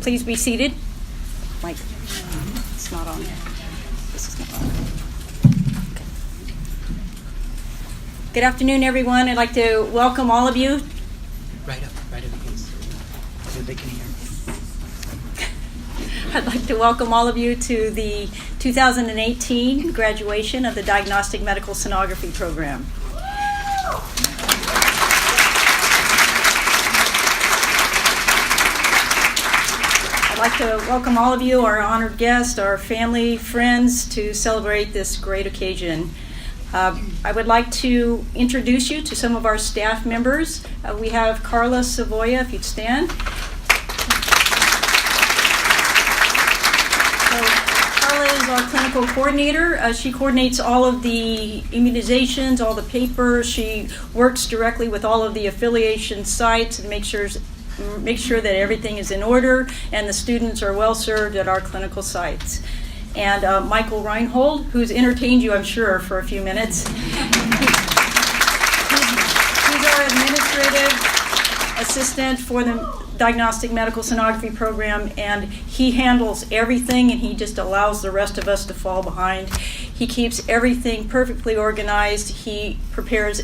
please be seated. Mike, it's not on. This is not on. Okay. Good afternoon, everyone. I'd like to welcome all of you. Right up against so they can hear. I'd like to welcome all of you to the 2018 graduation of the Diagnostic Medical Sonography program. I'd like to welcome all of you, our honored guests, our family, friends, to celebrate this great occasion. I would like to introduce you to some of our staff members. We have Carla Savoya, if you'd stand. Carla is our clinical coordinator. She coordinates all of the immunizations, all the papers. She works directly with all of the affiliation sites and make sure that everything is in order and the students are well served at our clinical sites. And Michael Reinhold, who's entertained you, I'm sure, for a few minutes. He's our administrative assistant for the Diagnostic Medical Sonography program, and he handles everything, and he just allows the rest of us to fall behind. He keeps everything perfectly organized. He prepares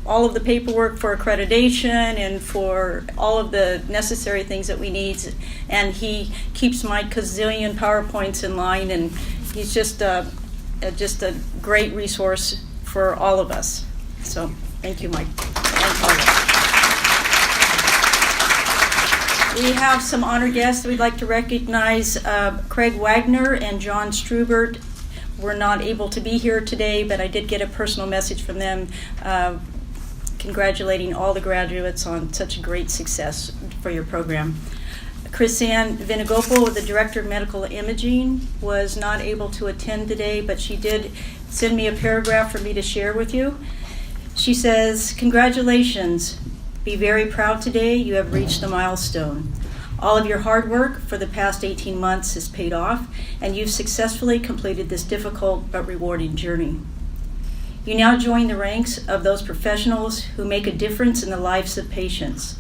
all of the paperwork for accreditation and for all of the necessary things that we need, and he keeps my gazillion PowerPoints in line, and he's just a great resource for all of us. So thank you, Mike. We have some honored guests that we'd like to recognize. Craig Wagner and John Strubert were not able to be here today, but I did get a personal message from them congratulating all the graduates on such a great success for your program. Chris-Ann Vinagopal, the Director of Medical Imaging, was not able to attend today, but she did send me a paragraph for me to share with you. She says, "Congratulations. Be very proud today. You have reached the milestone. All of your hard work for the past 18 months has paid off, and you've successfully completed this difficult but rewarding journey. You now join the ranks of those professionals who make a difference in the lives of patients.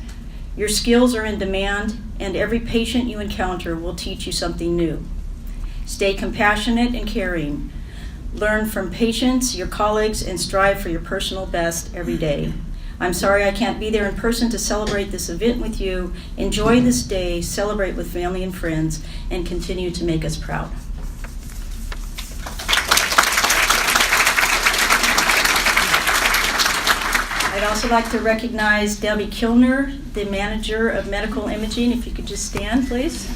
Your skills are in demand, and every patient you encounter will teach you something new. Stay compassionate and caring. Learn from patients, your colleagues, and strive for your personal best every day. I'm sorry I can't be there in person to celebrate this event with you. Enjoy this day, celebrate with family and friends, and continue to make us proud." I'd also like to recognize Debbie Kilner, the Manager of Medical Imaging. If you could just stand, please.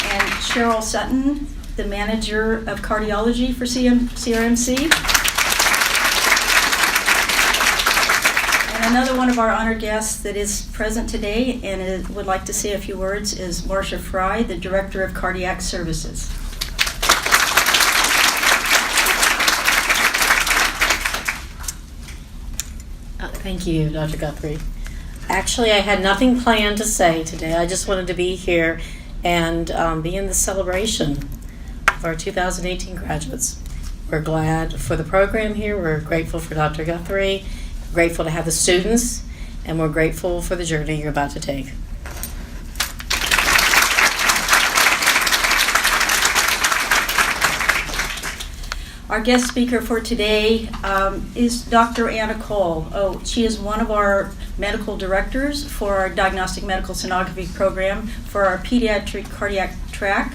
And Cheryl Sutton, the Manager of Cardiology for CRMC. And another one of our honored guests that is present today and would like to say a few words is Marcia Fry, the Director of Cardiac Services. Thank you, Dr. Guthrie. Actually, I had nothing planned to say today. I just wanted to be here and be in the celebration of our 2018 graduates. We're glad for the program here. We're grateful for Dr. Guthrie, grateful to have the students, and we're grateful for the journey you're about to take. Our guest speaker for today is Dr. Anna Cole. She is one of our medical directors for our Diagnostic Medical Sonography program for our pediatric cardiac track.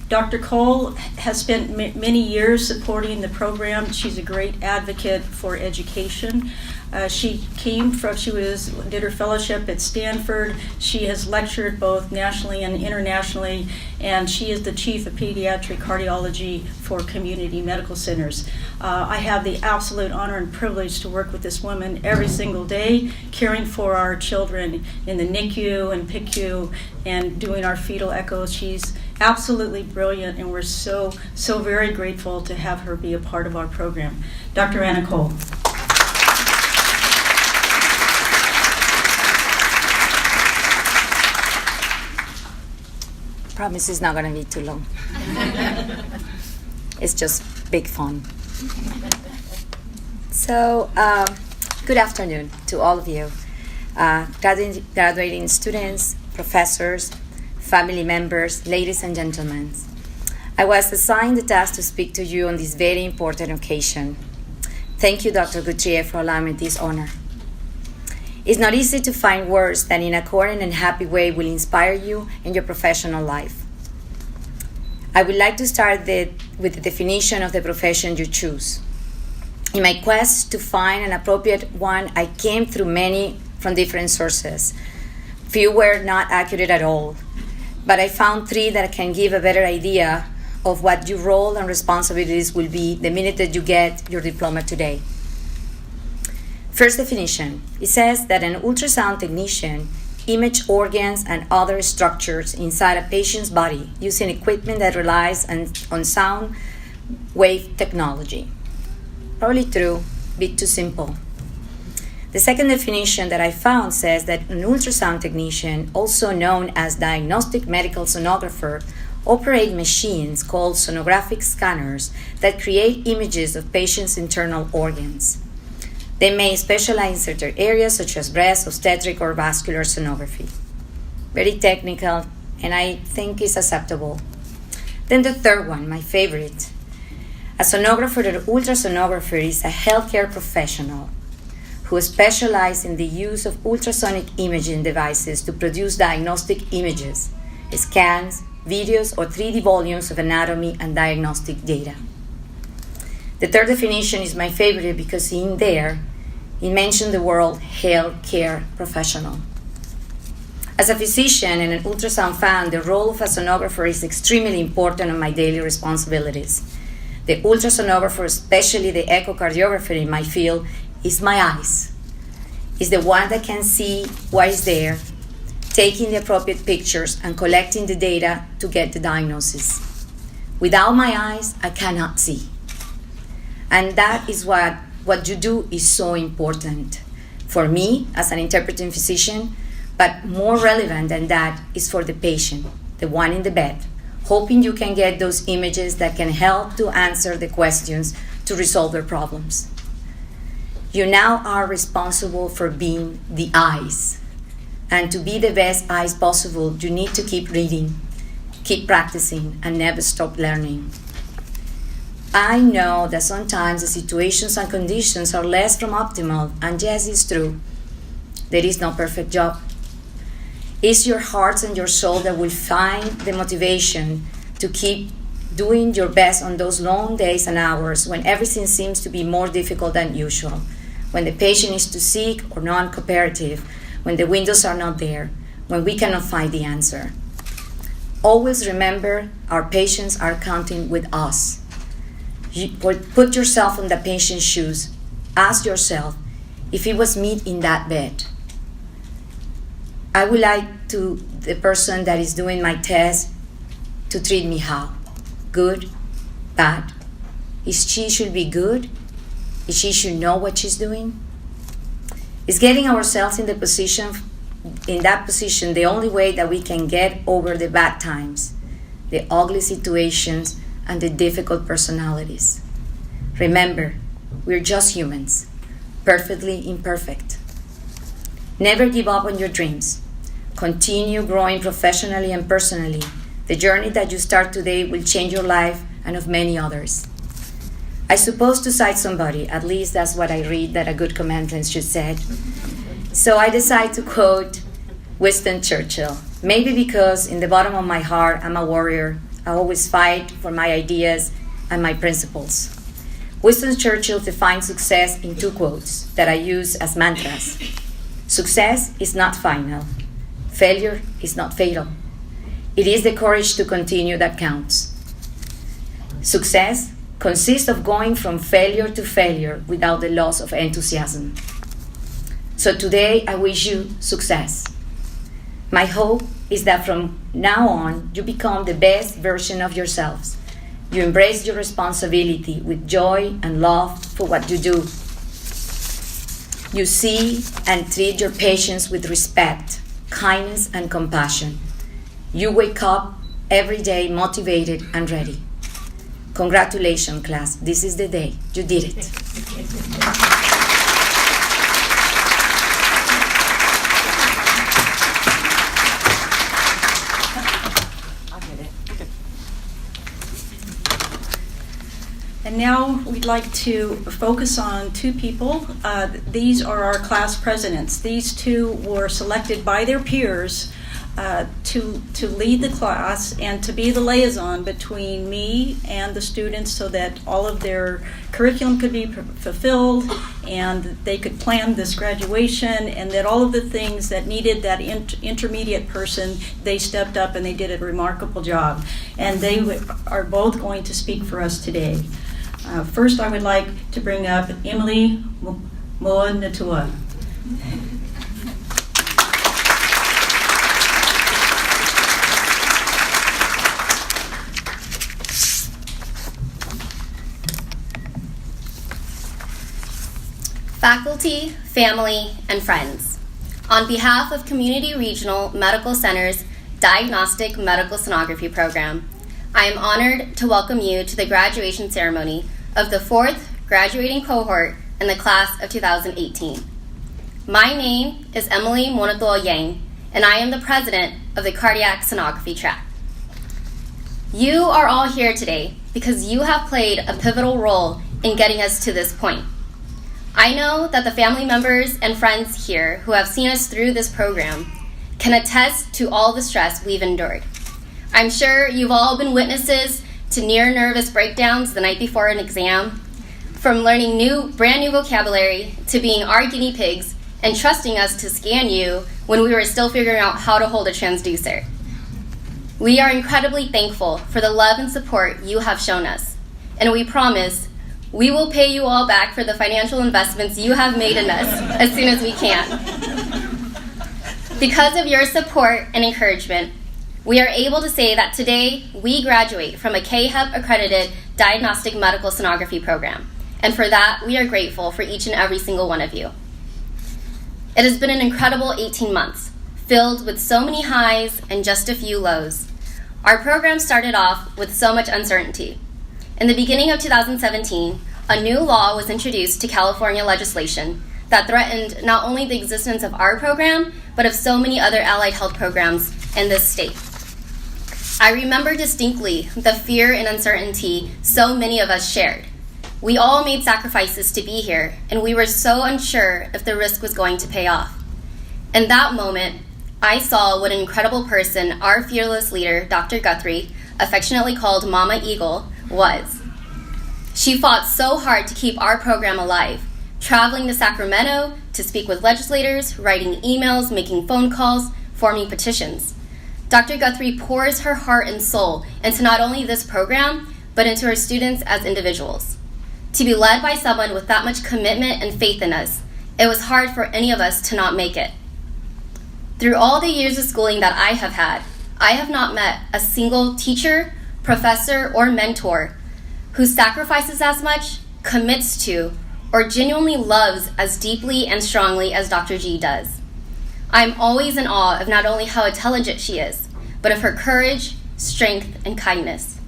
Dr. Cole has spent many years supporting the program. She's a great advocate for education. She did her fellowship at Stanford. She has lectured both nationally and internationally, and she is the chief of pediatric cardiology for community medical centers. I have the absolute honor and privilege to work with this woman every single day, caring for our children in the NICU and PICU and doing our fetal echoes. She's absolutely brilliant, and we're so very grateful to have her be a part of our program. Dr. Anna Cole. Promise it's not going to be too long. It's just big fun. So Good afternoon to all of you, graduating students, professors, family members, ladies and gentlemen. I was assigned the task to speak to you on this very important occasion. Thank you, Dr. Gutierrez, for allowing me this honor. It's not easy to find words that in a coherent and happy way will inspire you in your professional life. I would like to start with the definition of the profession you choose. In my quest to find an appropriate one, I came through many from different sources. Few were not accurate at all, but I found 3 that can give a better idea of what your role and responsibilities will be the minute that you get your diploma today. First definition, it says that an ultrasound technician image organs and other structures inside a patient's body using equipment that relies on sound wave technology. Probably true, bit too simple. The second definition that I found says that an ultrasound technician, also known as diagnostic medical sonographer, operate machines called sonographic scanners that create images of patients' internal organs. They may specialize in certain areas such as breast, obstetric, or vascular sonography. Very technical, and I think it's acceptable. Then the third one, my favorite. A sonographer or ultrasonographer is a healthcare professional who specializes in the use of ultrasonic imaging devices to produce diagnostic images, scans, videos, or 3D volumes of anatomy and diagnostic data. The third definition is my favorite because in there, it mentioned the word healthcare professional. As a physician and an ultrasound fan, the role of a sonographer is extremely important on my daily responsibilities. The ultrasonographer, especially the echocardiographer in my field, is my eyes. It's the one that can see what is there, taking the appropriate pictures and collecting the data to get the diagnosis. Without my eyes, I cannot see. And that is what you do is so important for me as an interpreting physician, but more relevant than that is for the patient, the one in the bed, hoping you can get those images that can help to answer the questions to resolve their problems. You now are responsible for being the eyes. And to be the best eyes possible, you need to keep reading, keep practicing, and never stop learning. I know that sometimes the situations and conditions are less from optimal, and yes, it's true. There is no perfect job. It's your heart and your soul that will find the motivation to keep doing your best on those long days and hours when everything seems to be more difficult than usual, when the patient is too sick or non-cooperative, when the windows are not there, when we cannot find the answer. Always remember, our patients are counting with us. Put yourself in the patient's shoes. Ask yourself, if it was me in that bed, I would like the person that is doing my test to treat me how? Good? Bad? She should be good? She should know what she's doing? Is getting ourselves in that position the only way that we can get over the bad times, the ugly situations, and the difficult personalities. Remember, we're just humans, perfectly imperfect. Never give up on your dreams. Continue growing professionally and personally. The journey that you start today will change your life and of many others. I suppose to cite somebody, at least that's what I read that a good commentator should say. So I decided to quote Winston Churchill, maybe because in the bottom of my heart, I'm a warrior. I always fight for my ideas and my principles. Winston Churchill defined success in 2 quotes that I use as mantras. Success is not final. Failure is not fatal. It is the courage to continue that counts. Success consists of going from failure to failure without the loss of enthusiasm. So today, I wish you success. My hope is that from now on, you become the best version of yourselves. You embrace your responsibility with joy and love for what you do. You see and treat your patients with respect, kindness, and compassion. You wake up every day motivated and ready. Congratulations, class. This is the day. You did it. And now we'd like to focus on two people. These are our class presidents. These two were selected by their peers to lead the class and to be the liaison between me and the students so that all of their curriculum could be fulfilled and they could plan this graduation, and that all of the things that needed that intermediate person, they stepped up and they did a remarkable job. And they are both going to speak for us today. First, I would like to bring up Emily Moa Natua. Faculty, family, and friends. On behalf of Community Regional Medical Center's Diagnostic Medical Sonography Program, I am honored to welcome you to the graduation ceremony of the 4th graduating cohort in the class of 2018. My name is Emily Monato Yang, and I am the president of the Cardiac Sonography track. You are all here today because you have played a pivotal role in getting us to this point. I know that the family members and friends here who have seen us through this program can attest to all the stress we've endured. I'm sure you've all been witnesses to near nervous breakdowns the night before an exam, from learning brand new vocabulary to being our guinea pigs and trusting us to scan you when we were still figuring out how to hold a transducer. We are incredibly thankful for the love and support you have shown us, and we promise we will pay you all back for the financial investments you have made in us as soon as we can. Because of your support and encouragement, we are able to say that today we graduate from a KHEP-accredited diagnostic medical sonography program, and for that we are grateful for each and every single one of you. It has been an incredible 18 months, filled with so many highs and just a few lows. Our program started off with so much uncertainty. In the beginning of 2017, a new law was introduced to California legislation that threatened not only the existence of our program, but of so many other allied health programs in this state. I remember distinctly the fear and uncertainty so many of us shared. We all made sacrifices to be here, and we were so unsure if the risk was going to pay off. In that moment, I saw what an incredible person our fearless leader, Dr. Guthrie, affectionately called Mama Eagle, was. She fought so hard to keep our program alive, traveling to Sacramento to speak with legislators, writing emails, making phone calls, forming petitions. Dr. Guthrie pours her heart and soul into not only this program, but into her students as individuals. To be led by someone with that much commitment and faith in us, it was hard for any of us to not make it. Through all the years of schooling that I have had, I have not met a single teacher, professor, or mentor who sacrifices as much, commits to, or genuinely loves as deeply and strongly as Dr. G does. I'm always in awe of not only how intelligent she is, but of her courage, strength, and kindness.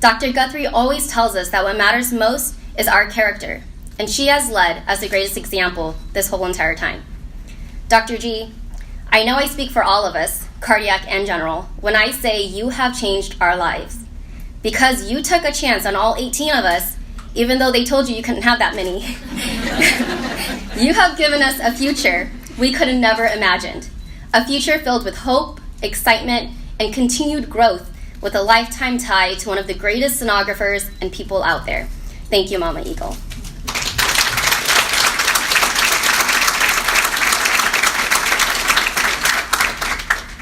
Dr. Guthrie always tells us that what matters most is our character, and she has led as the greatest example this whole entire time. Dr. G, I know I speak for all of us, cardiac and general, when I say you have changed our lives. Because you took a chance on all 18 of us, even though they told you couldn't have that many. You have given us a future we could have never imagined. A future filled with hope, excitement, and continued growth, with a lifetime tie to one of the greatest sonographers and people out there. Thank you, Mama Eagle.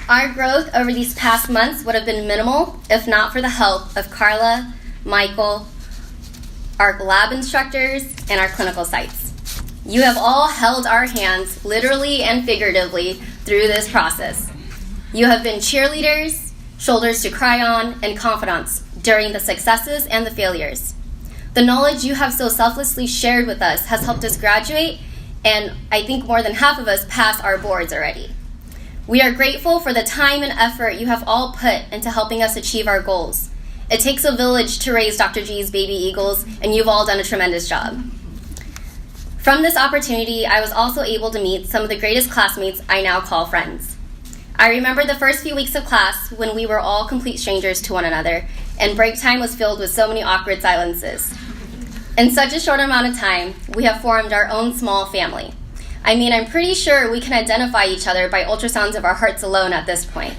Our growth over these past months would have been minimal if not for the help of Carla, Michael, our lab instructors, and our clinical sites. You have all held our hands literally and figuratively through this process. You have been cheerleaders, shoulders to cry on, and confidants during the successes and the failures. The knowledge you have so selflessly shared with us has helped us graduate, and I think more than half of us pass our boards already. We are grateful for the time and effort you have all put into helping us achieve our goals. It takes a village to raise Dr. G's baby eagles, and you've all done a tremendous job. From this opportunity, I was also able to meet some of the greatest classmates I now call friends. I remember the first few weeks of class when we were all complete strangers to one another, and break time was filled with so many awkward silences. In such a short amount of time, we have formed our own small family. I mean, I'm pretty sure we can identify each other by ultrasounds of our hearts alone at this point.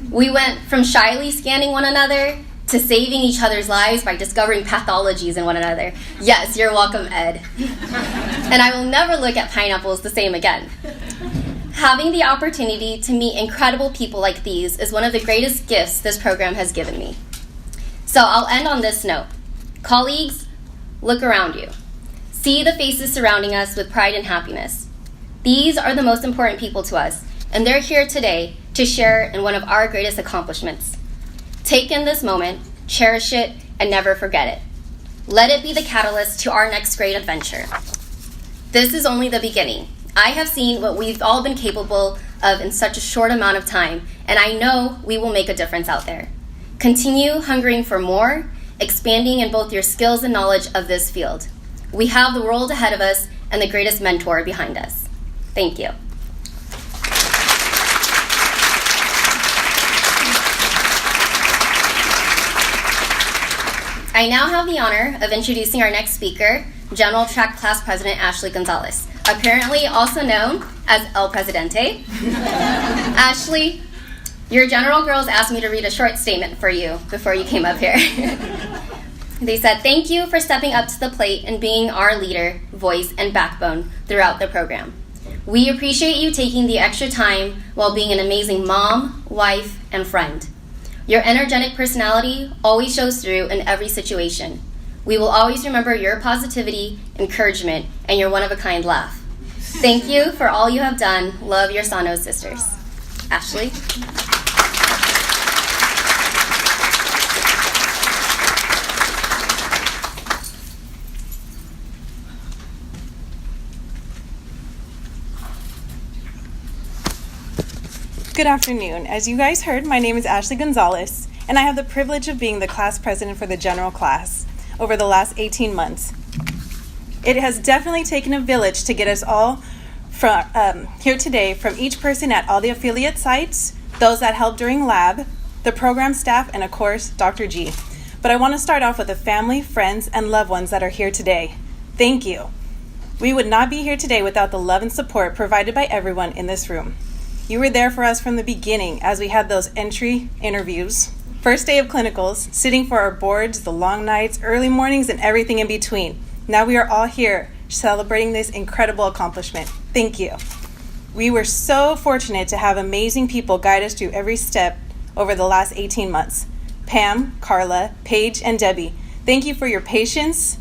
We went from shyly scanning one another to saving each other's lives by discovering pathologies in one another. Yes, you're welcome, Ed. And I will never look at pineapples the same again. Having the opportunity to meet incredible people like these is one of the greatest gifts this program has given me. So I'll end on this note. Colleagues, look around you. See the faces surrounding us with pride and happiness. These are the most important people to us, and they're here today to share in one of our greatest accomplishments. Take in this moment, cherish it, and never forget it. Let it be the catalyst to our next great adventure. This is only the beginning. I have seen what we've all been capable of in such a short amount of time, and I know we will make a difference out there. Continue hungering for more, expanding in both your skills and knowledge of this field. We have the world ahead of us and the greatest mentor behind us. Thank you. I now have the honor of introducing our next speaker, General Track Class President Ashley Gonzalez, apparently also known as El Presidente. Ashley, your general girls asked me to read a short statement for you before you came up here. They said, "Thank you for stepping up to the plate and being our leader, voice, and backbone throughout the program. We appreciate you taking the extra time while being an amazing mom, wife, and friend. Your energetic personality always shows through in every situation. We will always remember your positivity, encouragement, and your one-of-a-kind laugh. Thank you for all you have done. Love, your Sano sisters." Ashley? Good afternoon. As you guys heard, my name is Ashley Gonzalez, and I have the privilege of being the class president for the general class over the last 18 months. It has definitely taken a village to get us all here today, from each person at all the affiliate sites, those that helped during lab, the program staff, and of course, Dr. G. But I want to start off with the family, friends, and loved ones that are here today. Thank you. We would not be here today without the love and support provided by everyone in this room. You were there for us from the beginning as we had those entry interviews, first day of clinicals, sitting for our boards, the long nights, early mornings, and everything in between. Now we are all here celebrating this incredible accomplishment. Thank you. We were so fortunate to have amazing people guide us through every step over the last 18 months. Pam, Carla, Paige, and Debbie, thank you for your patience,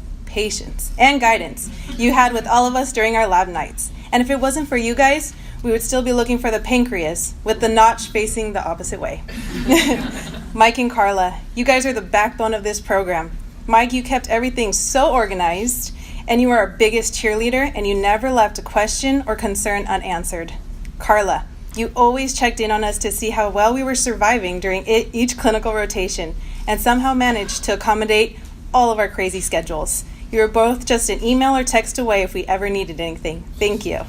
and guidance you had with all of us during our lab nights. And if it wasn't for you guys, we would still be looking for the pancreas with the notch facing the opposite way. Mike and Carla, you guys are the backbone of this program. Mike, you kept everything so organized, and you were our biggest cheerleader, and you never left a question or concern unanswered. Carla, you always checked in on us to see how well we were surviving during each clinical rotation, and somehow managed to accommodate all of our crazy schedules. You were both just an email or text away if we ever needed anything. Thank you.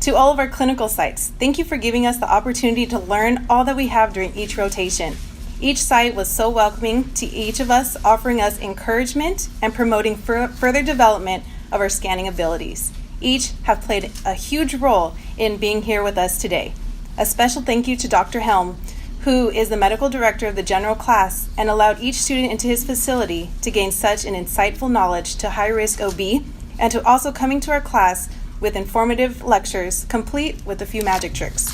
To all of our clinical sites, thank you for giving us the opportunity to learn all that we have during each rotation. Each site was so welcoming to each of us, offering us encouragement and promoting further development of our scanning abilities. Each have played a huge role in being here with us today. A special thank you to Dr. Helm, who is the medical director of the general class and allowed each student into his facility to gain such an insightful knowledge to high-risk OB, and to also coming to our class with informative lectures, complete with a few magic tricks.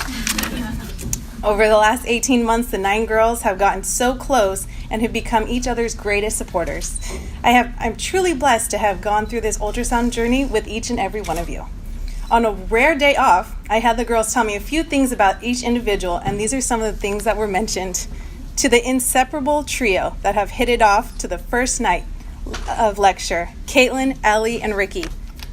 Over the last 18 months, the 9 girls have gotten so close and have become each other's greatest supporters. I'm truly blessed to have gone through this ultrasound journey with each and every one of you. On a rare day off, I had the girls tell me a few things about each individual, and these are some of the things that were mentioned. To the inseparable trio that have hit it off to the first night of lecture, Caitlin, Ellie, and Ricky.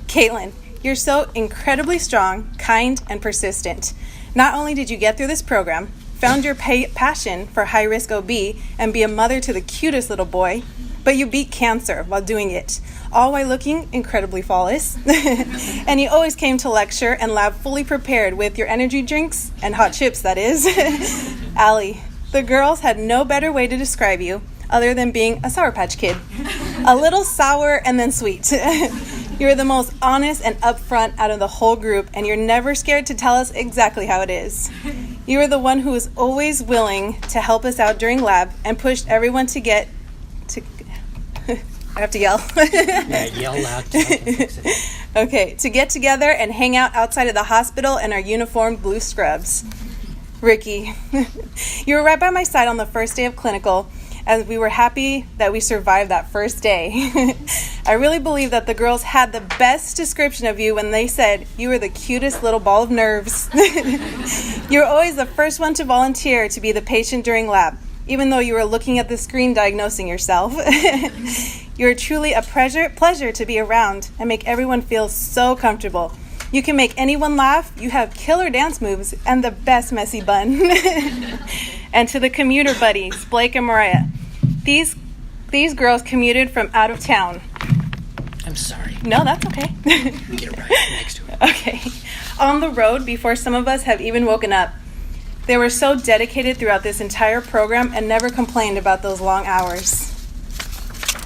Caitlin, you're so incredibly strong, kind, and persistent. Not only did you get through this program, found your passion for high-risk OB, and be a mother to the cutest little boy, but you beat cancer while doing it, all while looking incredibly flawless. And you always came to lecture and lab fully prepared with your energy drinks and hot chips, that is. Allie, the girls had no better way to describe you other than being a Sour Patch Kid. A little sour and then sweet. You're the most honest and upfront out of the whole group, and you're never scared to tell us exactly how it is. You are the one who is always willing to help us out during lab and pushed everyone to get to. I have to yell. Yeah, yell loud. Okay, to get together and hang out outside of the hospital in our uniformed blue scrubs. Ricky, you were right by my side on the first day of clinical, and we were happy that we survived that first day. I really believe that the girls had the best description of you when they said you were the cutest little ball of nerves. You were always the first one to volunteer to be the patient during lab, even though you were looking at the screen diagnosing yourself. You're truly a pleasure to be around and make everyone feel so comfortable. You can make anyone laugh, you have killer dance moves, and the best messy bun. And to the commuter buddies, Blake and Mariah, these girls commuted from out of town. I'm sorry. No, that's okay. Get it right next to it. Okay. On the road before some of us have even woken up. They were so dedicated throughout this entire program and never complained about those long hours.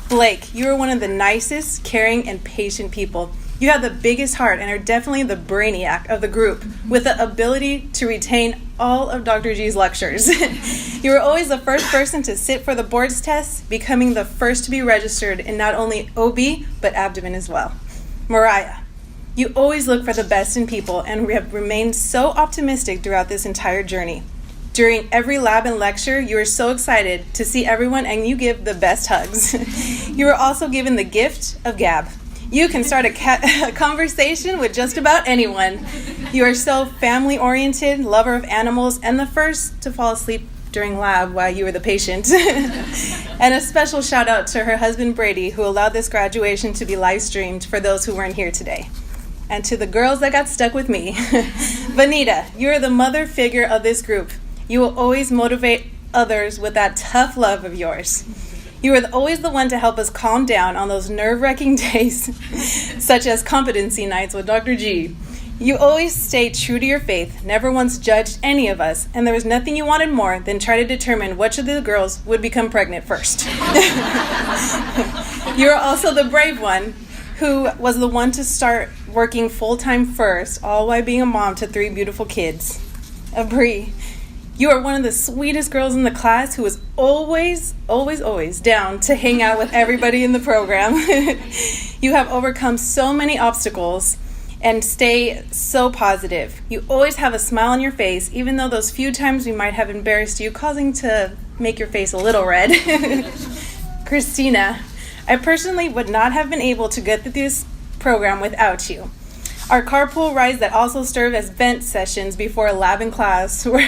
Blake, you are one of the nicest, caring, and patient people. You have the biggest heart and are definitely the brainiac of the group with the ability to retain all of Dr. G's lectures. You were always the first person to sit for the boards test, becoming the first to be registered in not only OB, but abdomen as well. Mariah, you always look for the best in people and we have remained so optimistic throughout this entire journey. During every lab and lecture, you are so excited to see everyone and you give the best hugs. You are also given the gift of gab. You can start a conversation with just about anyone. You are so family-oriented, lover of animals, and the first to fall asleep during lab while you were the patient. And a special shout out to her husband Brady, who allowed this graduation to be live streamed for those who weren't here today. And to the girls that got stuck with me. Vanita, you're the mother figure of this group. You will always motivate others with that tough love of yours. You are always the one to help us calm down on those nerve-wracking days, such as competency nights with Dr. G. You always stay true to your faith, never once judged any of us, and there was nothing you wanted more than try to determine which of the girls would become pregnant first. You are also the brave one who was the one to start working full-time first, all while being a mom to 3 beautiful kids. Bree, you are one of the sweetest girls in the class who is always, always, always down to hang out with everybody in the program. You have overcome so many obstacles and stay so positive. You always have a smile on your face, even though those few times we might have embarrassed you, causing to make your face a little red. Christina, I personally would not have been able to get through this program without you. Our carpool rides that also serve as vent sessions before lab and class were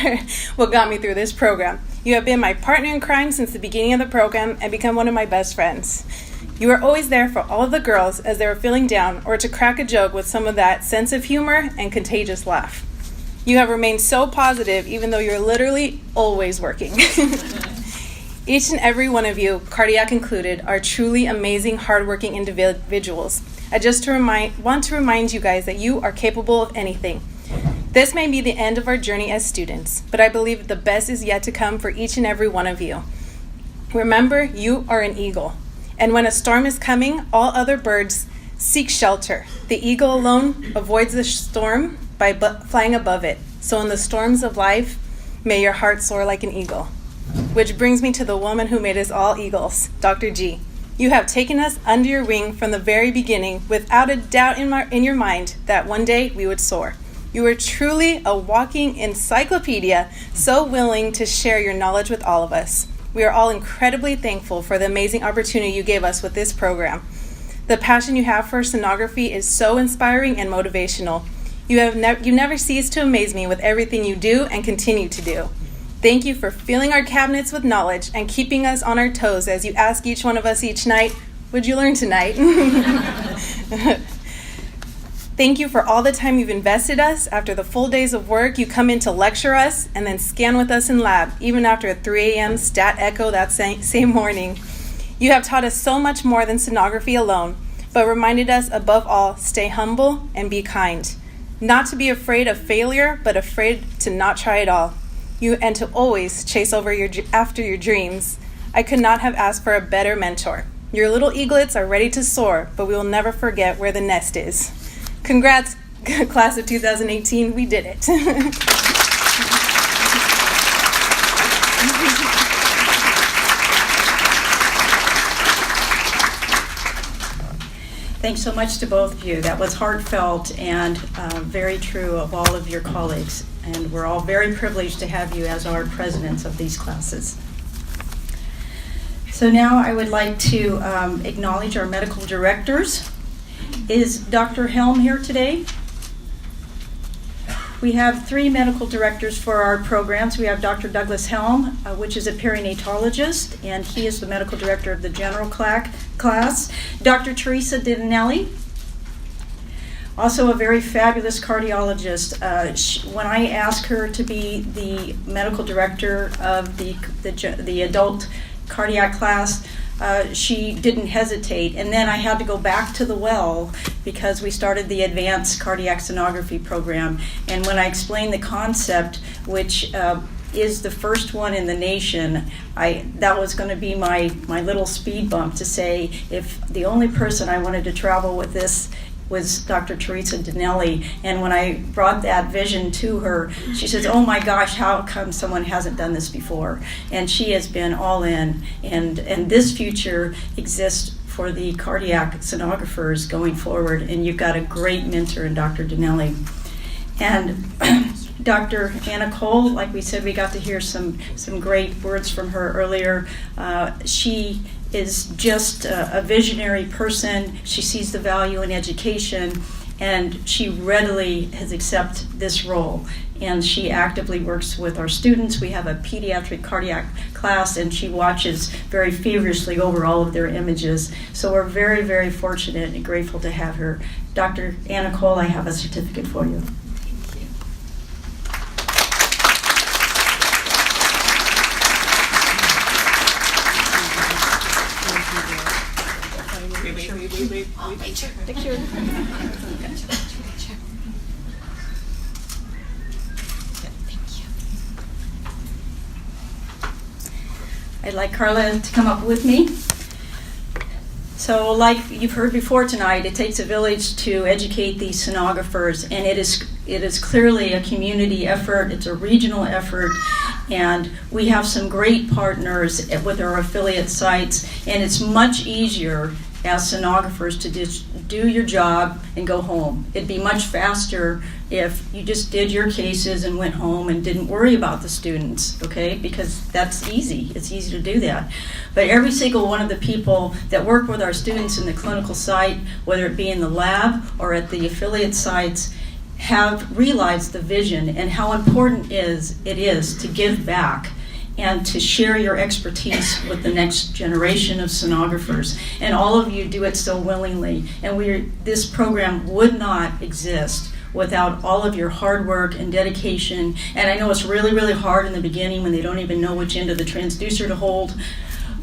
what got me through this program. You have been my partner in crime since the beginning of the program and become one of my best friends. You were always there for all of the girls as they were feeling down or to crack a joke with some of that sense of humor and contagious laugh. You have remained so positive even though you're literally always working. Each and every one of you, cardiac included, are truly amazing, hardworking individuals. I just want to remind you guys that you are capable of anything. This may be the end of our journey as students, but I believe the best is yet to come for each and every one of you. Remember, you are an eagle. And when a storm is coming, all other birds seek shelter. The eagle alone avoids the storm by flying above it. So in the storms of life, may your heart soar like an eagle. Which brings me to the woman who made us all eagles, Dr. G. You have taken us under your wing from the very beginning, without a doubt in your mind that one day we would soar. You are truly a walking encyclopedia, so willing to share your knowledge with all of us. We are all incredibly thankful for the amazing opportunity you gave us with this program. The passion you have for sonography is so inspiring and motivational. You never cease to amaze me with everything you do and continue to do. Thank you for filling our cabinets with knowledge and keeping us on our toes as you ask each one of us each night, "What'd you learn tonight?" Thank you for all the time you've invested us. After the full days of work, you come in to lecture us and then scan with us in lab, even after a 3 a.m. stat echo that same morning. You have taught us so much more than sonography alone, but reminded us above all, stay humble and be kind. Not to be afraid of failure, but afraid to not try at all. And to always chase after your dreams. I could not have asked for a better mentor. Your little eaglets are ready to soar, but we will never forget where the nest is. Congrats, class of 2018, we did it. Thanks so much to both of you. That was heartfelt and very true of all of your colleagues. And we're all very privileged to have you as our presidents of these classes. So now I would like to acknowledge our medical directors. Is Dr. Helm here today? We have 3 medical directors for our programs. We have Dr. Douglas Helm, which is a perinatologist, and he is the medical director of the general class. Dr. Teresa Dinelli, also a very fabulous cardiologist. When I asked her to be the medical director of the adult cardiac class, she didn't hesitate. And then I had to go back to the well because we started the advanced cardiac sonography program. And when I explained the concept, which is the first one in the nation, that was going to be my little speed bump to say if the only person I wanted to travel with this was Dr. Teresa Dinelli. And when I brought that vision to her, she says, oh my gosh, how come someone hasn't done this before? And she has been all in. And this future exists for the cardiac sonographers going forward. And you've got a great mentor in Dr. Dinelli. And Dr. Anna Cole, like we said, we got to hear some great words from her earlier. She is just a visionary person. She sees the value in education, and she readily has accepted this role. And she actively works with our students. We have a pediatric cardiac class, and she watches very feverishly over all of their images. So we're very, very fortunate and grateful to have her. Dr. Anna Cole, I have a certificate for you. Picture. I'd like Carla to come up with me. So like you've heard before tonight, it takes a village to educate these sonographers, and it is clearly a community effort. It's a regional effort, and we have some great partners with our affiliate sites, and it's much easier as sonographers to just do your job and go home. It'd be much faster if you just did your cases and went home and didn't worry about the students, okay? Because that's easy. It's easy to do that. But every single one of the people that work with our students in the clinical site, whether it be in the lab or at the affiliate sites, have realized the vision and how important it is to give back and to share your expertise with the next generation of sonographers. And all of you do it so willingly. And this program would not exist without all of your hard work and dedication. And I know it's really, really hard in the beginning when they don't even know which end of the transducer to hold.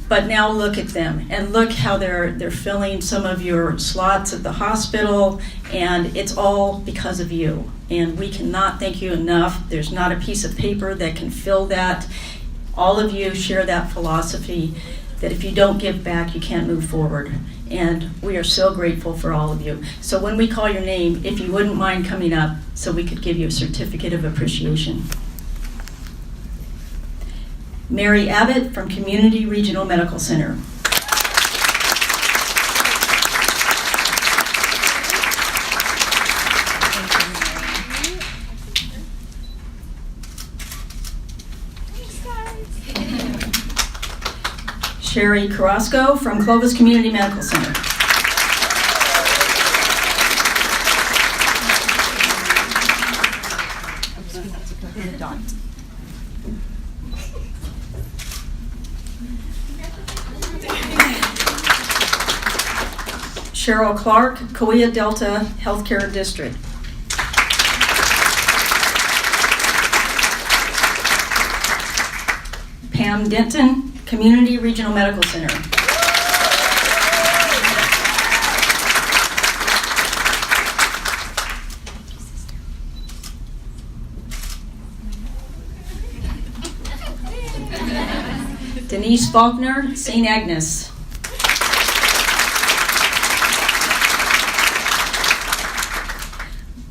But now look at them, and look how they're filling some of your slots at the hospital, and it's all because of you. And we cannot thank you enough. There's not a piece of paper that can fill that. All of you share that philosophy that if you don't give back, you can't move forward. And we are so grateful for all of you. So when we call your name, if you wouldn't mind coming up so we could give you a certificate of appreciation. Mary Abbott from Community Regional Medical Center. Sherry Carrasco from Clovis Community Medical Center. Cheryl Clark, Kauai Delta Healthcare District. Pam Denton, Community Regional Medical Center. Denise Faulkner, St. Agnes.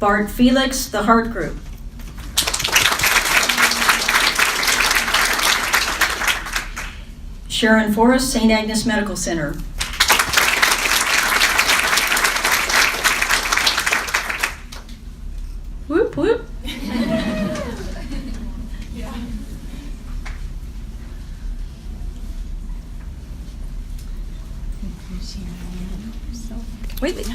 Bart Felix, the Heart Group. Sharon Forrest, St. Agnes Medical Center. Whoop, whoop. Wait, wait.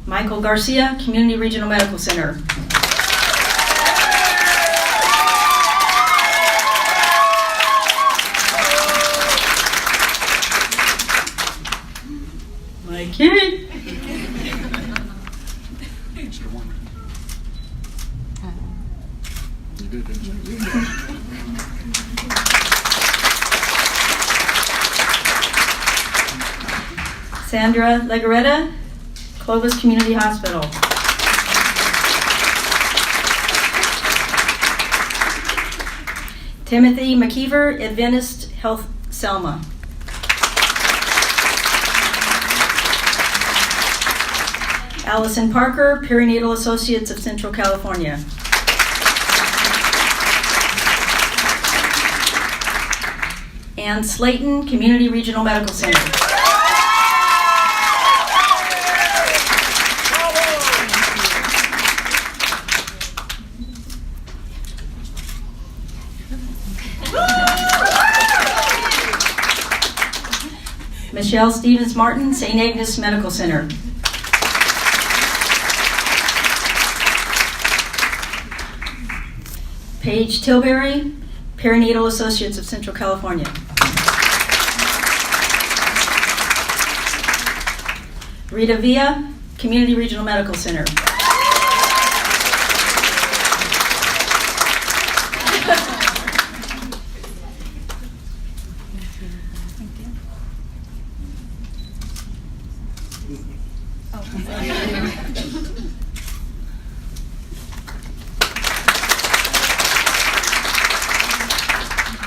Michael Garcia, Community Regional Medical Center. My kid. You did, didn't you? Sandra Legaretta, Clovis Community Hospital. Timothy McKeever, Adventist Health Selma. Allison Parker, Perinatal Associates of Central California. Ann Slayton, Community Regional Medical Center. Michelle Stevens Martin, St. Agnes Medical Center. Paige Tilbury, Perinatal Associates of Central California. Rita Villa, Community Regional Medical Center.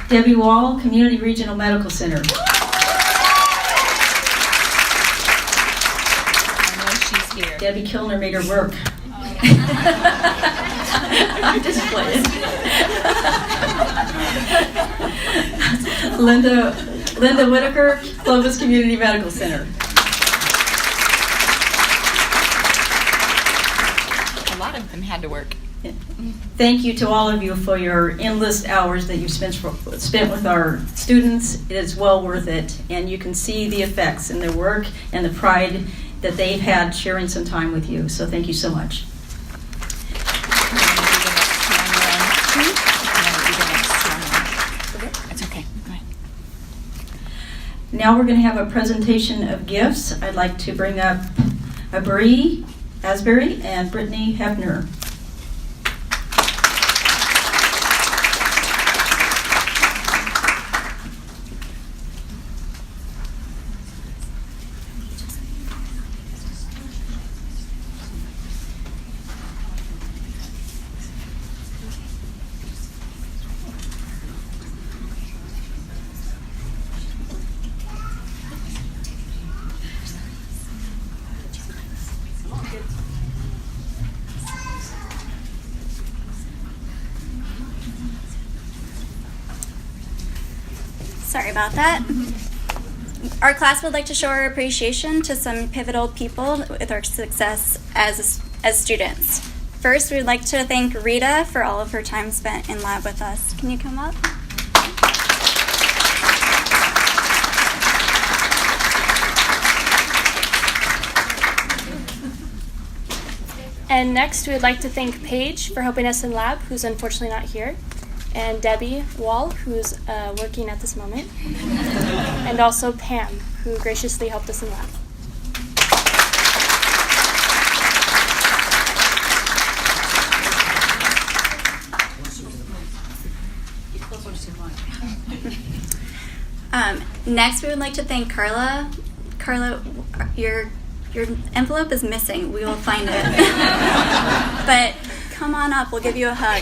Debbie Wall, Community Regional Medical Center. I know she's here. Debbie Kilner made her work. I'm just playing. Linda Whitaker, Clovis Community Medical Center. A lot of them had to work. Thank you to all of you for your endless hours that you've spent with our students. It is well worth it, and you can see the effects in their work and the pride that they've had sharing some time with you. So thank you so much. It's okay. Go ahead. Now we're going to have a presentation of gifts. I'd like to bring up Bree Asbury and Brittany Hefner. Sorry about that. Our class would like to show our appreciation to some pivotal people with our success as students. First, we would like to thank Rita for all of her time spent in lab with us. Can you come up? And next, we would like to thank Paige for helping us in lab, who's unfortunately not here, and Debbie Wall, who's working at this moment, and also Pam, who graciously helped us in lab. Next, we would like to thank Carla. Carla, your Your envelope is missing. We will find it. But come on up. We'll give you a hug.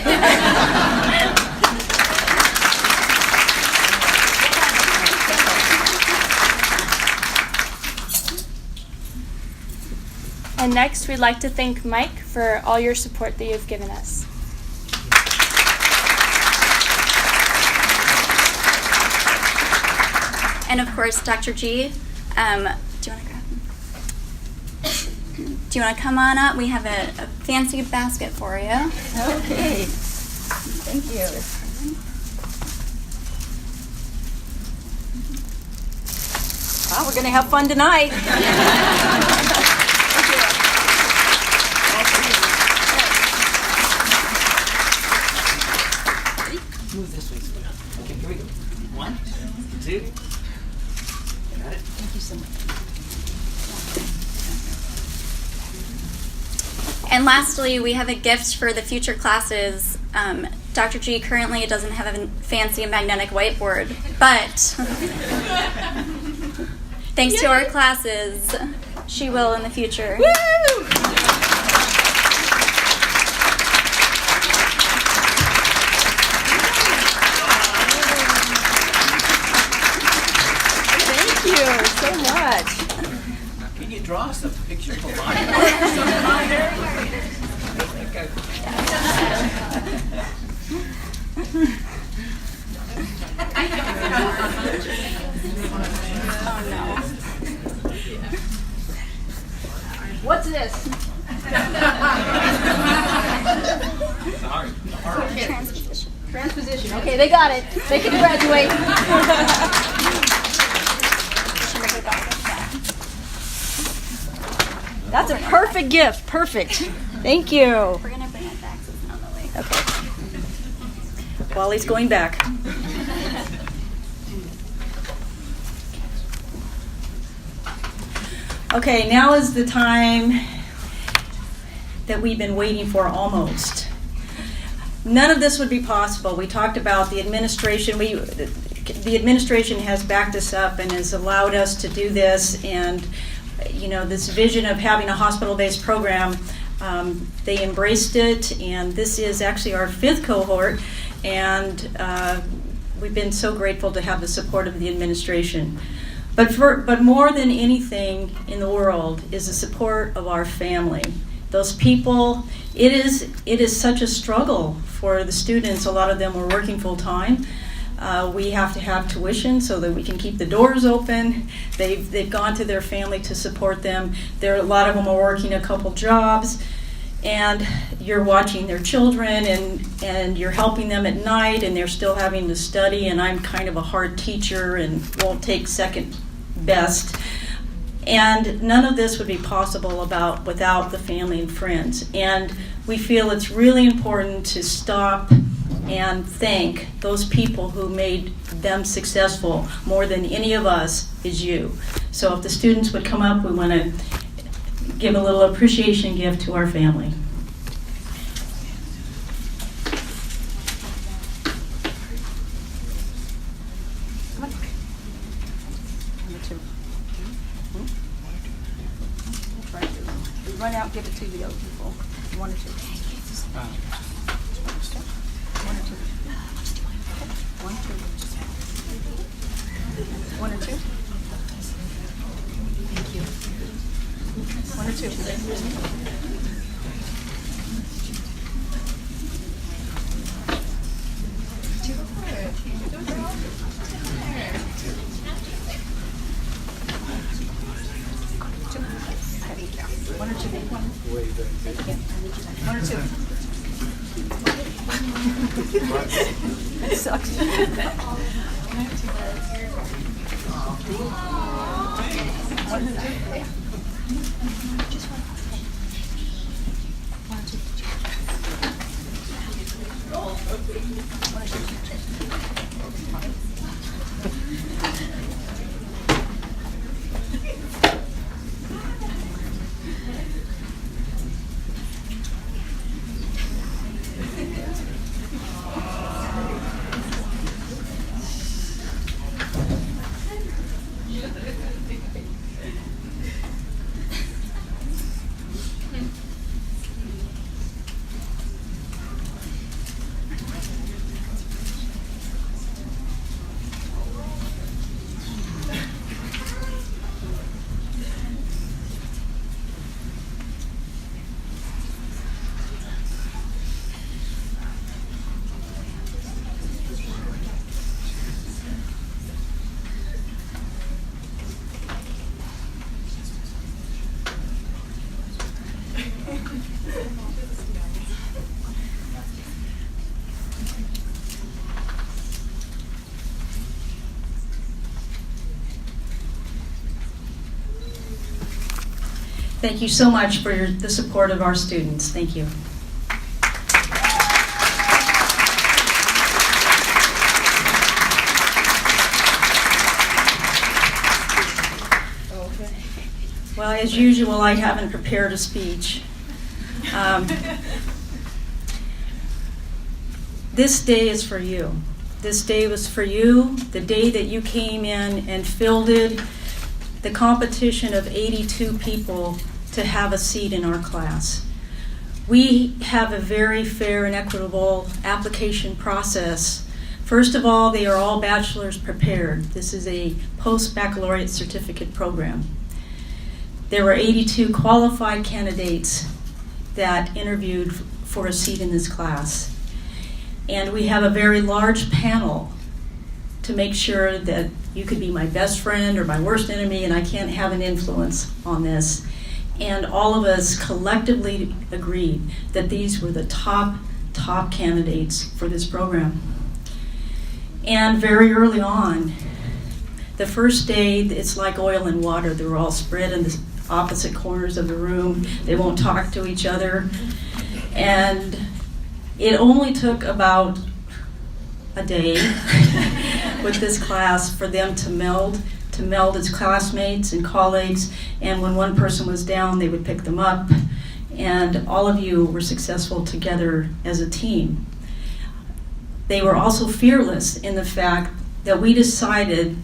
And next, we'd like to thank Mike for all your support that you've given us. And of course, Dr. G, do you want to grab him? Do you want to come on up? We have a fancy basket for you. Okay. Thank you. Well, we're going to have fun tonight. Move this way. Okay, here we go. 1, 2. Got it? Thank you so much. And lastly, we have a gift for the future classes. Dr. G currently doesn't have a fancy magnetic whiteboard, but thanks to our classes, she will in the future. Thank you so much. Can you draw us a picture of a line? What's this? Transposition. Okay, they got it. They can graduate. That's a perfect gift. Perfect. Thank you. We're going to bring it back so it's on the way. Okay. While he's going back. Okay, now is the time that we've been waiting for almost. None of this would be possible. We talked about the administration. The administration has backed us up and has allowed us to do this. And, you know, this vision of having a hospital-based program, they embraced it. And this is actually our 5th cohort. And we've been so grateful to have the support of the administration. But more than anything in the world is the support of our family. Those people, it is such a struggle for the students. A lot of them are working full time. We have to have tuition so that we can keep the doors open. They've gone to their family to support them. A lot of them are working a couple jobs. And you're watching their children and you're helping them at night and they're still having to study, and I'm kind of a hard teacher and won't take second best. And none of this would be possible without the family and friends. And we feel it's really important to stop and thank those people who made them successful. More than any of us is you. So if the students would come up, we want to give a little appreciation gift to our family. Run out, give it to the other people. 1 or 2. 1 or 2. 1, 2. 1 or 2. Thank you. 1 or 2. One or two. 1 or 2. It sucks. Thank you so much for the support of our students. Thank you. Well, as usual, I haven't prepared a speech. This day is for you. This day was for you, the day that you came in and fielded the competition of 82 people to have a seat in our class. We have a very fair and equitable application process. First of all, they are all bachelor's prepared. This is a post-baccalaureate certificate program. There were 82 qualified candidates that interviewed for a seat in this class. And we have a very large panel to make sure that you could be my best friend or my worst enemy, and I can't have an influence on this. And all of us collectively agreed that these were the top candidates for this program. And very early on, the first day, it's like oil and water. They were all spread in the opposite corners of the room. They won't talk to each other. And it only took about a day with this class for them to meld as classmates and colleagues, and when one person was down, they would pick them up, and all of you were successful together as a team. They were also fearless in the fact that I decided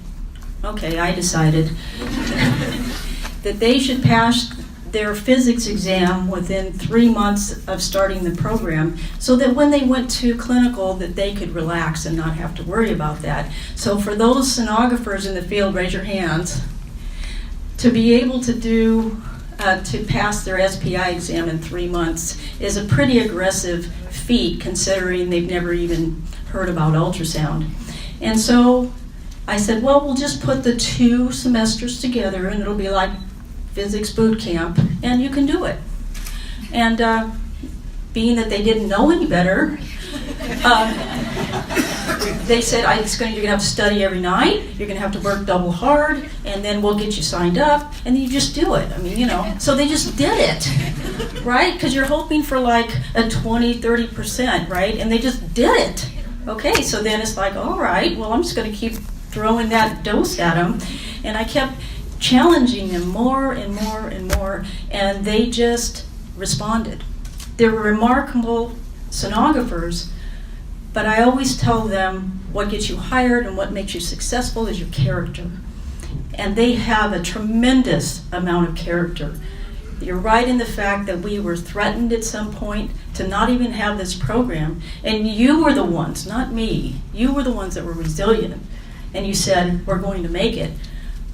that they should pass their physics exam within 3 months of starting the program, so that when they went to clinical that they could relax and not have to worry about that. So for those sonographers in the field, raise your hands. To be able to pass their SPI exam in 3 months is a pretty aggressive feat, considering they've never even heard about ultrasound. And so I said, well, we'll just put the 2 semesters together and it'll be like physics boot camp, and you can do it. And being that they didn't know any better, they said, you're going to have to study every night, you're going to have to work double hard, and then we'll get you signed up, and then you just do it. I mean, so they just did it, right? Because you're hoping for like a 20-30%, right? And they just did it. Okay, so then it's like, all right, well, I'm just going to keep throwing that dose at them. And I kept challenging them more and more and more, and they just responded. They were remarkable sonographers, but I always tell them what gets you hired and what makes you successful is your character. And they have a tremendous amount of character. You're right in the fact that we were threatened at some point to not even have this program, and you were the ones, not me, you were the ones that were resilient, and you said, we're going to make it.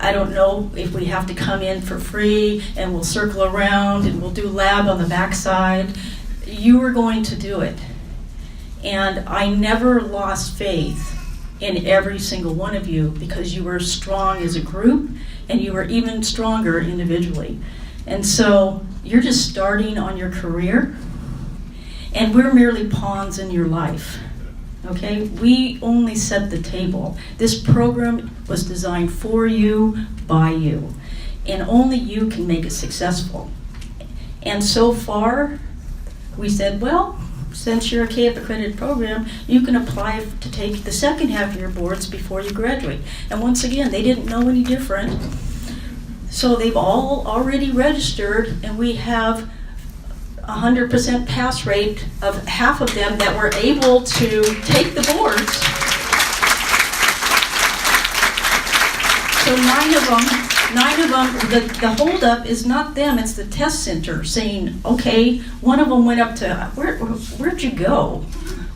I don't know if we have to come in for free and we'll circle around and we'll do lab on the backside. You were going to do it. And I never lost faith in every single one of you, because you were strong as a group and you were even stronger individually. And so you're just starting on your career, and we're merely pawns in your life. Okay, we only set the table. This program was designed for you, by you, and only you can make it successful. And so far, we said, well, since you're a KF accredited program, you can apply to take the second half of your boards before you graduate. And once again, they didn't know any different. So they've all already registered, and we have 100% pass rate of half of them that were able to take the boards. So nine of them, the holdup is not them, it's the test center saying, okay, one of them went up to, where'd you go?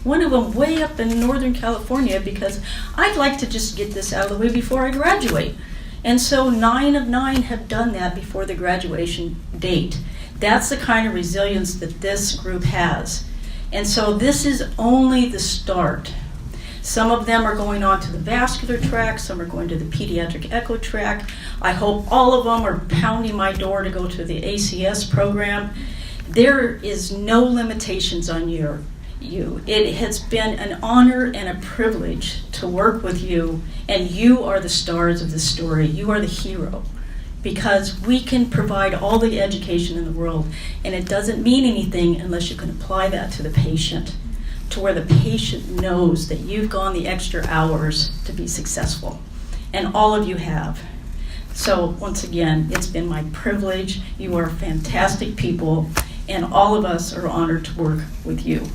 One of them way up in Northern California, because I'd like to just get this out of the way before I graduate. And so 9 of 9 have done that before the graduation date. That's the kind of resilience that this group has. And so this is only the start. Some of them are going on to the vascular track, some are going to the pediatric echo track. I hope all of them are pounding my door to go to the ACS program. There is no limitations on you. It has been an honor and a privilege to work with you, and you are the stars of the story. You are the hero, because we can provide all the education in the world, and it doesn't mean anything unless you can apply that to the patient, to where the patient knows that you've gone the extra hours to be successful, and all of you have. So once again, it's been my privilege. You are fantastic people, and all of us are honored to work with you.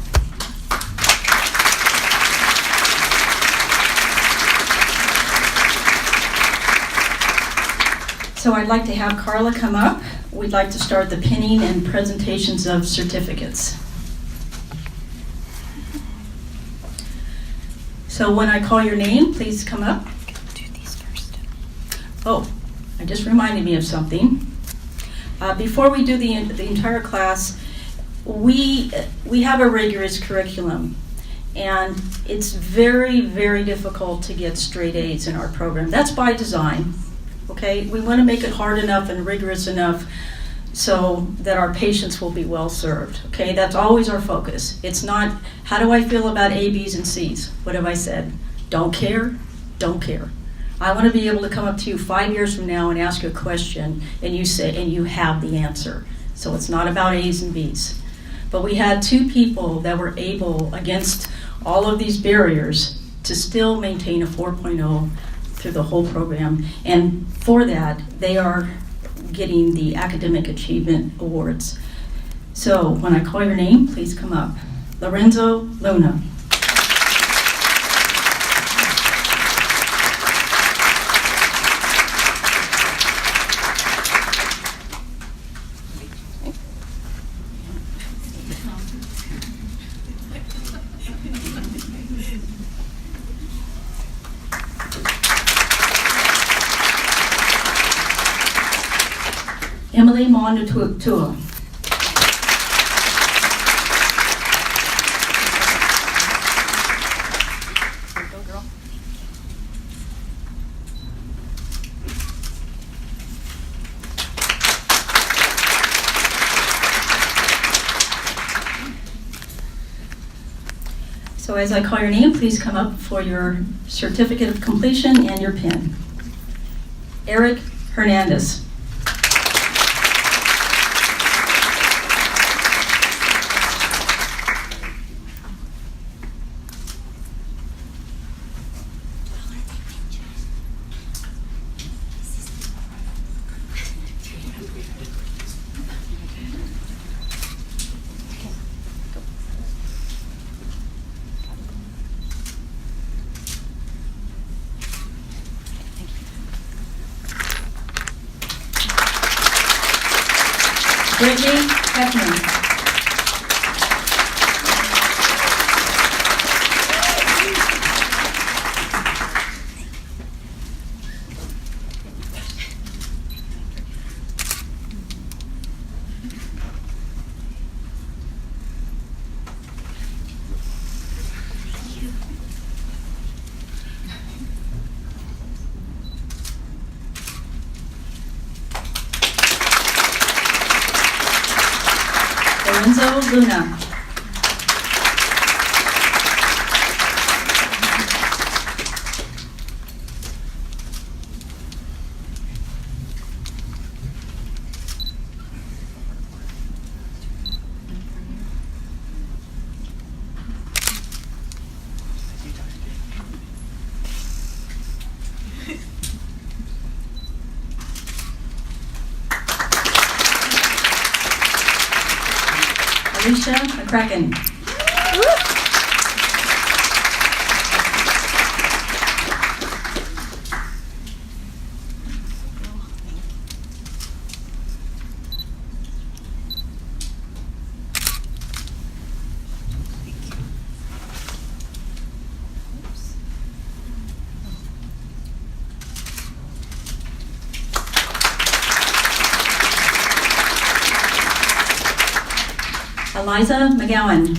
So I'd like to have Carla come up. We'd like to start the pinning and presentations of certificates. So when I call your name, please come up. Do these first. Oh, I just reminded me of something. Before we do the entire class, we have a rigorous curriculum, and it's very, very difficult to get straight A's in our program. That's by design. Okay, we want to make it hard enough and rigorous enough so that our patients will be well served. Okay, that's always our focus. It's not, how do I feel about A, B's, and C's? What have I said? Don't care, don't care. I want to be able to come up to you 5 years from now and ask you a question, and you say, and you have the answer. So it's not about A's and B's. But we had 2 people that were able, against all of these barriers, to still maintain a 4.0 through the whole program, and for that they are getting the Academic Achievement Awards. So when I call your name, please come up. Lorenzo Luna. Emily Mondatua. So as I call your name, please come up for your certificate of completion and your pin. Eric Hernandez. Brittany Hefner. Lorenzo Luna. Alicia McCracken. Eliza McGowan.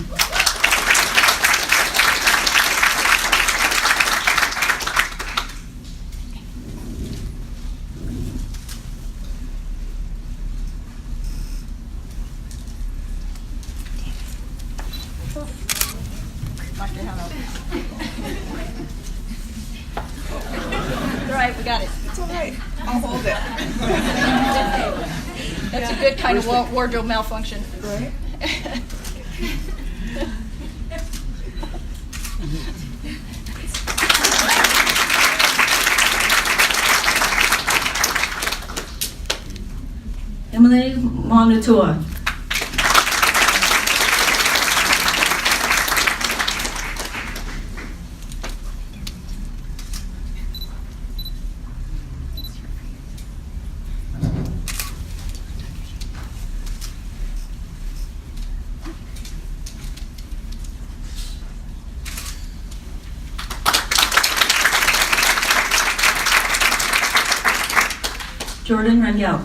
Knock your hand out. All right, we got it. It's all right. I'll hold it. That's a good kind of wardrobe malfunction. Right? Emily Monutua. Jordan Rangel.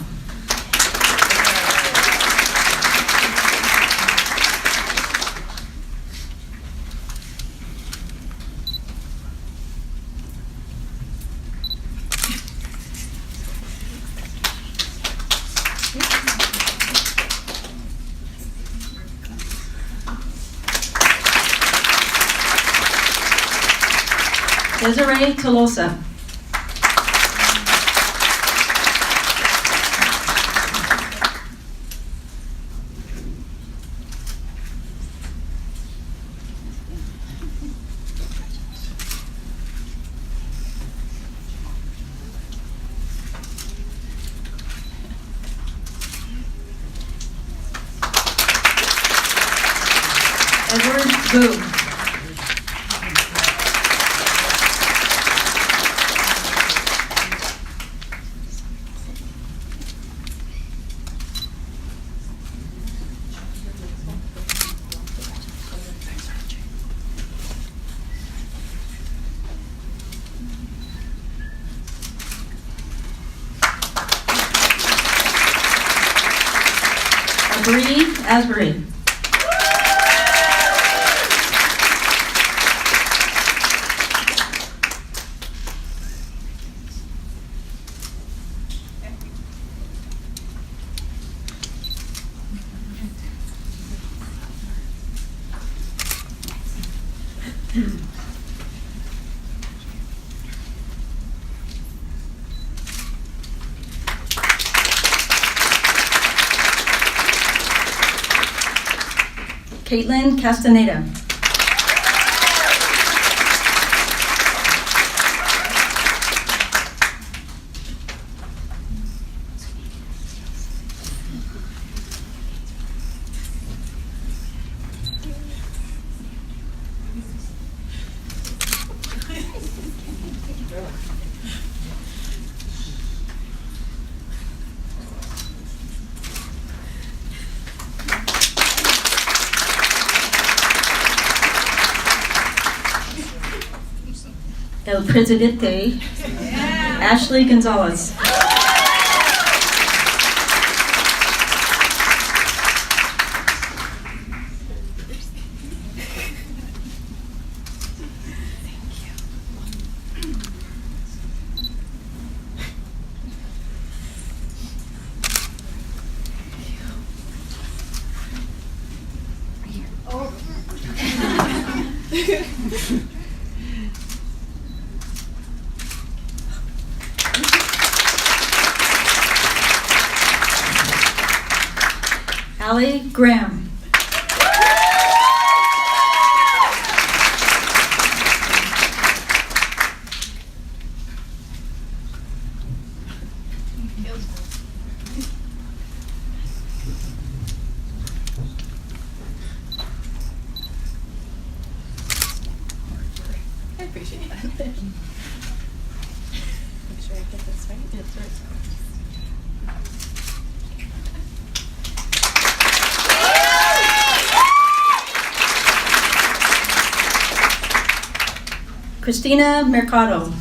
Desiree Tolosa. Edward Boo. Bree Asbury. Caitlin Castaneda. El Presidente, Ashley Gonzalez. Allie Graham. I appreciate that. Make sure I get this right. That's right. Christina Mercado.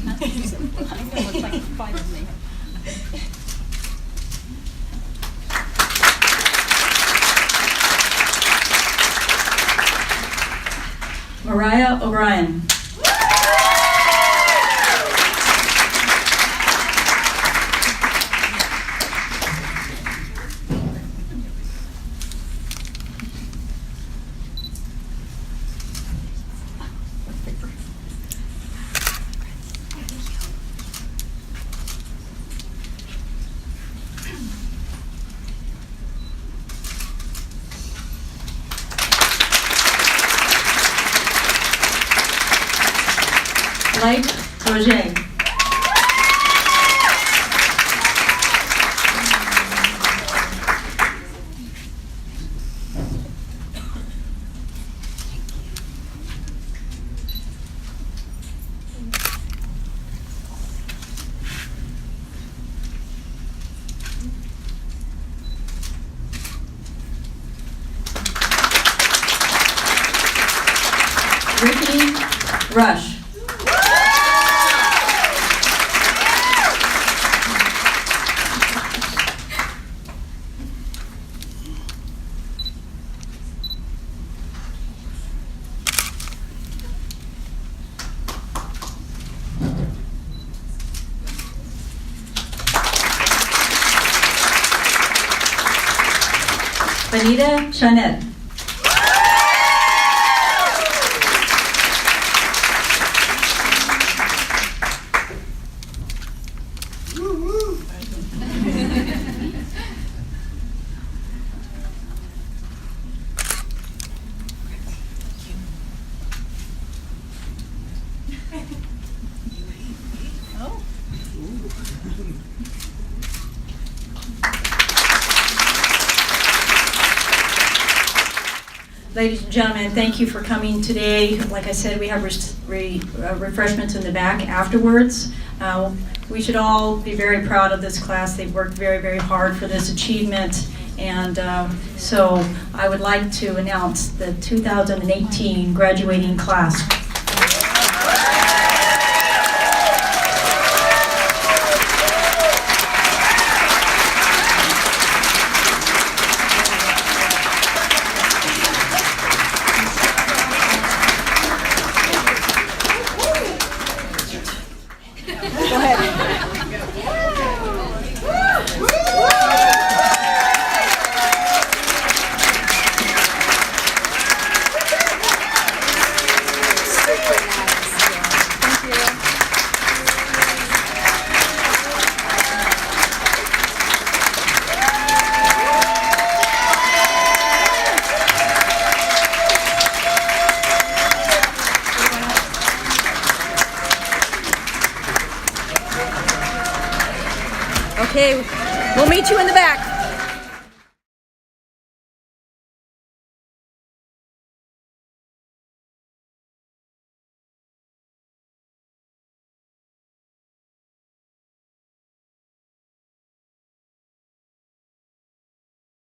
It's like 5 of me. Mariah O'Brien. Blake Roger. Ricky Rush. Benita Chanel. Ladies and gentlemen, thank you for coming today. Like I said, we have refreshments in the back afterwards. We should all be very proud of this class. They've worked very, very hard for this achievement. And so I would like to announce the 2018 graduating class. Okay, we'll meet you in the back.